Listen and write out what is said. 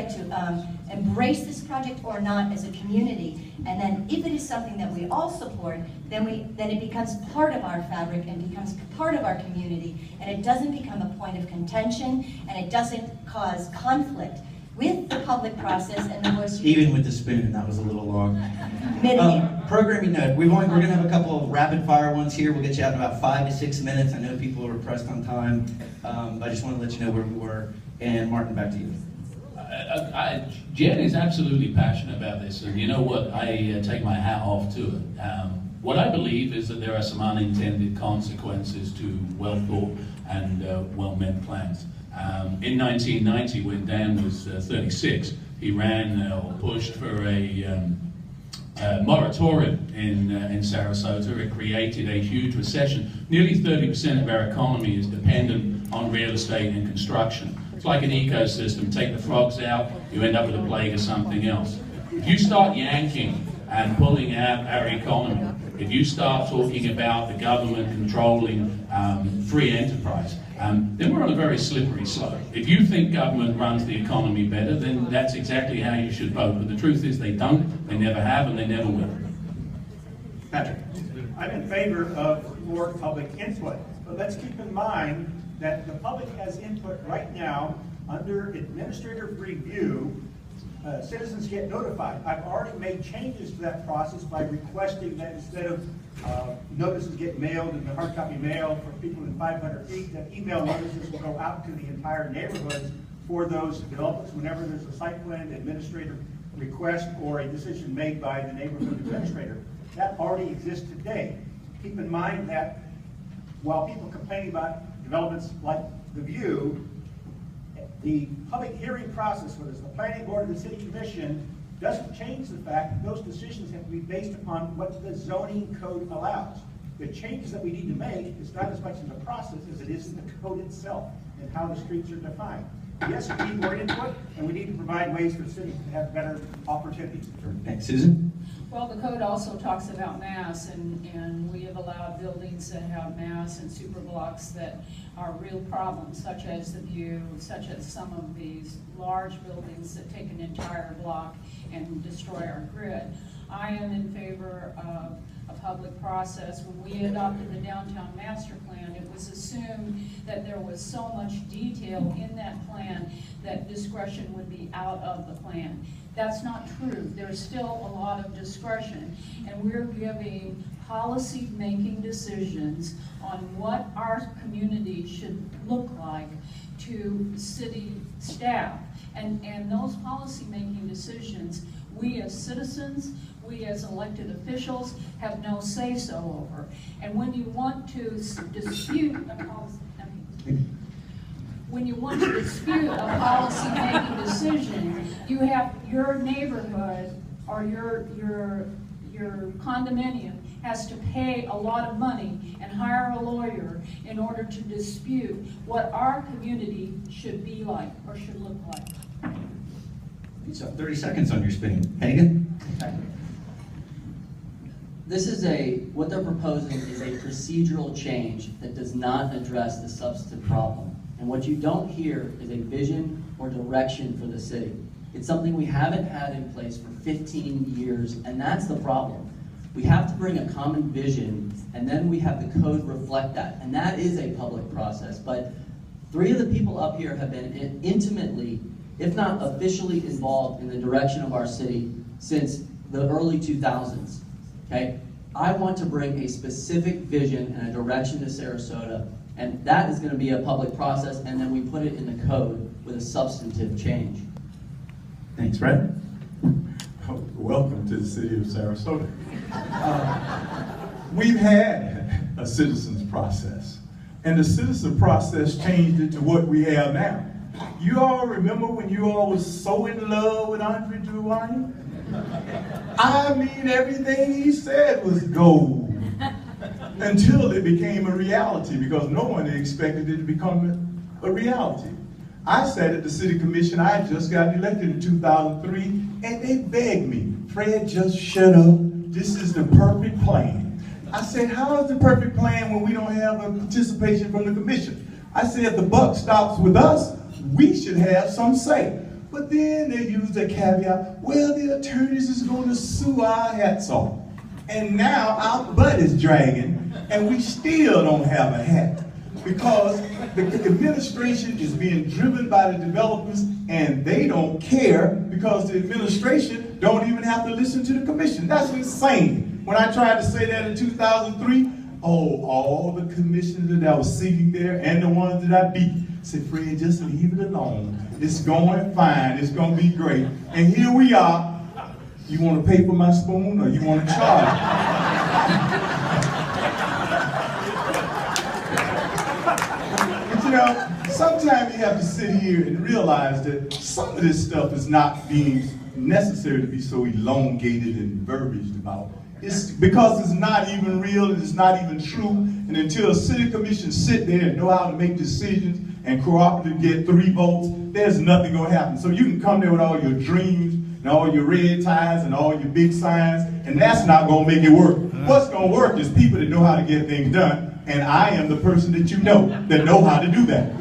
get to embrace this project or not as a community. And then if it is something that we all support, then it becomes part of our fabric and becomes part of our community, and it doesn't become a point of contention, and it doesn't cause conflict with the public process and the voice. Even with the spoon, that was a little long. Programming note, we're going to have a couple of rapid fire ones here. We'll get you out in about 5 to 6 minutes. I know people are pressed on time. I just want to let you know where we were. And Martin, back to you. Jen is absolutely passionate about this, and you know what? I take my hat off to it. What I believe is that there are some unintended consequences to well thought and well meant plans. In 1990, when Dan was 36, he ran or pushed for a moratorium in Sarasota. It created a huge recession. Nearly 30% of our economy is dependent on real estate and construction. It's like an ecosystem. Take the frogs out, you end up with a plague or something else. If you start yanking and pulling out our economy, if you start talking about the government controlling free enterprise, then we're on a very slippery slope. If you think government runs the economy better, then that's exactly how you should vote. But the truth is they don't, they never have, and they never will. Patrick. I'm in favor of more public input, but let's keep in mind that the public has input right now under administrative review. Citizens get notified. I've already made changes to that process by requesting that instead of notices get mailed in the hard copy mail for people in 500 feet, that email notices will go out to the entire neighborhoods for those developments whenever there's a site plan administrative request or a decision made by the neighborhood administrator. That already exists today. Keep in mind that while people complain about developments like The View, the public hearing process, whether it's the planning board or the city commission, doesn't change the fact that those decisions have to be based upon what the zoning code allows. The changes that we need to make is not as much in the process as it is in the code itself and how the streets are defined. Yes, we need more input, and we need to provide ways for cities to have better opportunities. Thanks, Susan. Well, the code also talks about mass, and we have allowed buildings that have mass and super blocks that are real problems, such as The View, such as some of these large buildings that take an entire block and destroy our grid. I am in favor of a public process. When we adopted the downtown master plan, it was assumed that there was so much detail in that plan that discretion would be out of the plan. That's not true. There's still a lot of discretion, and we're giving policy-making decisions on what our community should look like to city staff. And those policy-making decisions, we as citizens, we as elected officials have no say-so over. And when you want to dispute a policy, policy-making decision, you have your neighborhood or your condominium has to pay a lot of money and hire a lawyer in order to dispute what our community should be like or should look like. So 30 seconds on your spinning. Hagan? What they're proposing is a procedural change that does not address the substantive problem. And what you don't hear is a vision or direction for the city. It's something we haven't had in place for 15 years, and that's the problem. We have to bring a common vision, and then we have the code reflect that, and that is a public process. But 3 of the people up here have been intimately, if not officially, involved in the direction of our city since the early 2000s, okay? I want to bring a specific vision and a direction to Sarasota, and that is going to be a public process, and then we put it in the code with a substantive change. Thanks, Brett. Welcome to the city of Sarasota. We've had a citizens process, and the citizen process changed it to what we have now. You all remember when you all was so in love with Andre Giuliani? I mean, everything he said was gold until it became a reality, because no one expected it to become a reality. I sat at the city commission. I had just got elected in 2003, and they begged me, Fred, just shut up. This is the perfect plan. I said, how is the perfect plan when we don't have a participation from the commission? I said, if the buck stops with us, we should have some say. But then they use the caveat, well, the attorneys is going to sue our hats off. And now our butt is dragging, and we still don't have a hat. Because the administration is being driven by the developers, and they don't care because the administration don't even have to listen to the commission. That's insane. When I tried to say that in 2003, all the commissioners that was sitting there and the ones that I beat said, Fred, just leave it alone. It's going fine. It's going to be great. And here we are. You want to pay for my spoon or you want to charge? But you know, sometimes you have to sit here and realize that some of this stuff is not being necessary to be so elongated and verbiaged about. It's because it's not even real and it's not even true. And until city commissions sit there and know how to make decisions and cooperatively get 3 votes, there's nothing going to happen. So you can come there with all your dreams and all your red ties and all your big signs, and that's not going to make it work. What's going to work is people that know how to get things done, and I am the person that you know that know how to do that.